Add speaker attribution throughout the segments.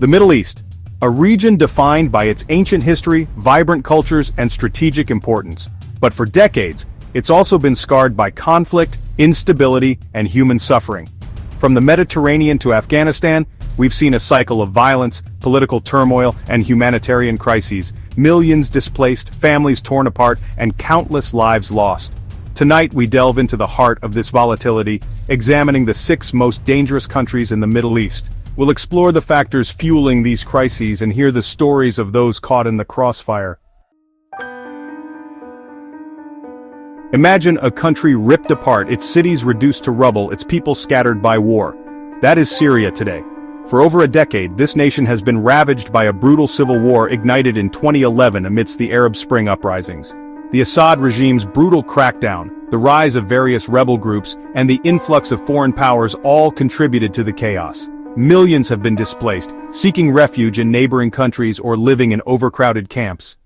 Speaker 1: The Middle East, a region defined by its ancient history, vibrant cultures, and strategic importance. But for decades, it's also been scarred by conflict, instability, and human suffering. From the Mediterranean to Afghanistan, we've seen a cycle of violence, political turmoil, and humanitarian crises, millions displaced, families torn apart, and countless lives lost. Tonight we delve into the heart of this volatility, examining the 6 most dangerous countries in the Middle East. We'll explore the factors fueling these crises and hear the stories of those caught in the crossfire. Imagine a country ripped apart, its cities reduced to rubble, its people scattered by war. That is Syria today. For over a decade, this nation has been ravaged by a brutal civil war ignited in 2011 amidst the Arab Spring uprisings. The Assad regime's brutal crackdown, the rise of various rebel groups, and the influx of foreign powers all contributed to the chaos. Millions have been displaced, seeking refuge in neighboring countries or living in overcrowded camps.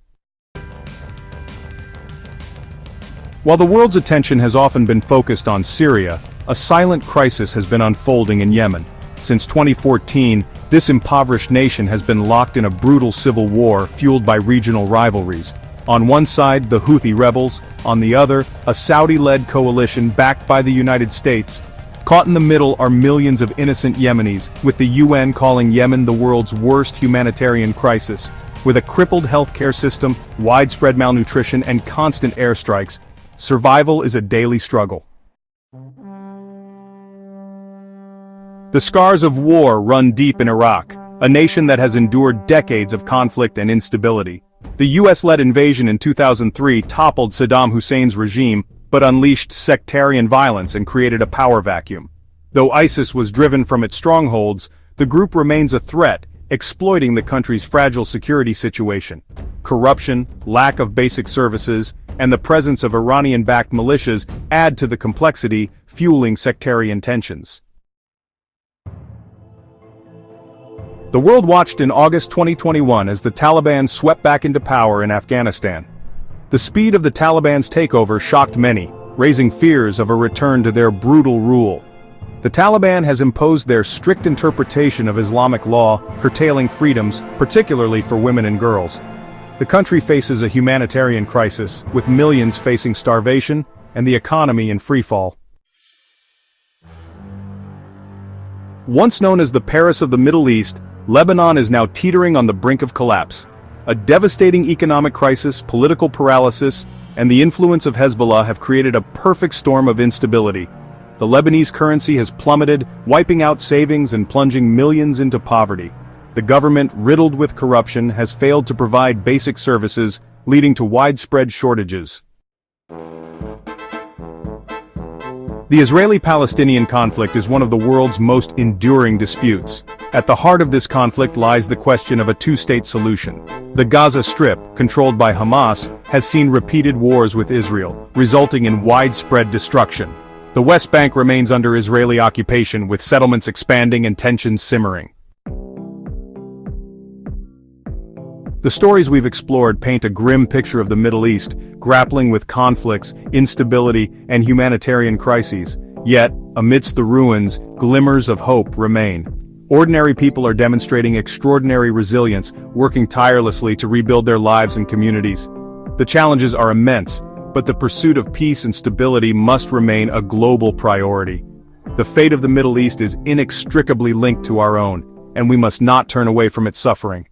Speaker 1: While the world's attention has often been focused on Syria, a silent crisis has been unfolding in Yemen. Since 2014, this impoverished nation has been locked in a brutal civil war fueled by regional rivalries. On one side, the Houthi rebels, on the other, a Saudi-led coalition backed by the United States. Caught in the middle are millions of innocent Yemenis, with the UN calling Yemen the world's worst humanitarian crisis. With a crippled healthcare system, widespread malnutrition, and constant airstrikes, survival is a daily struggle. The scars of war run deep in Iraq, a nation that has endured decades of conflict and instability. The US-led invasion in 2003 toppled Saddam Hussein's regime, but unleashed sectarian violence and created a power vacuum. Though ISIS was driven from its strongholds, the group remains a threat, exploiting the country's fragile security situation. Corruption, lack of basic services, and the presence of Iranian-backed militias add to the complexity, fueling sectarian tensions. The world watched in August 2021 as the Taliban swept back into power in Afghanistan. The speed of the Taliban's takeover shocked many, raising fears of a return to their brutal rule. The Taliban has imposed their strict interpretation of Islamic law, curtailing freedoms, particularly for women and girls. The country faces a humanitarian crisis, with millions facing starvation and the economy in freefall. Once known as the Paris of the Middle East, Lebanon is now teetering on the brink of collapse. A devastating economic crisis, political paralysis, and the influence of Hezbollah have created a perfect storm of instability. The Lebanese currency has plummeted, wiping out savings and plunging millions into poverty. The government, riddled with corruption, has failed to provide basic services, leading to widespread shortages. The Israeli-Palestinian conflict is one of the world's most enduring disputes. At the heart of this conflict lies the question of a two-state solution. The Gaza Strip, controlled by Hamas, has seen repeated wars with Israel, resulting in widespread destruction. The West Bank remains under Israeli occupation, with settlements expanding and tensions simmering. The stories we've explored paint a grim picture of the Middle East, grappling with conflicts, instability, and humanitarian crises. Yet, amidst the ruins, glimmers of hope remain. Ordinary people are demonstrating extraordinary resilience, working tirelessly to rebuild their lives and communities. The challenges are immense, but the pursuit of peace and stability must remain a global priority. The fate of the Middle East is inextricably linked to our own, and we must not turn away from its suffering.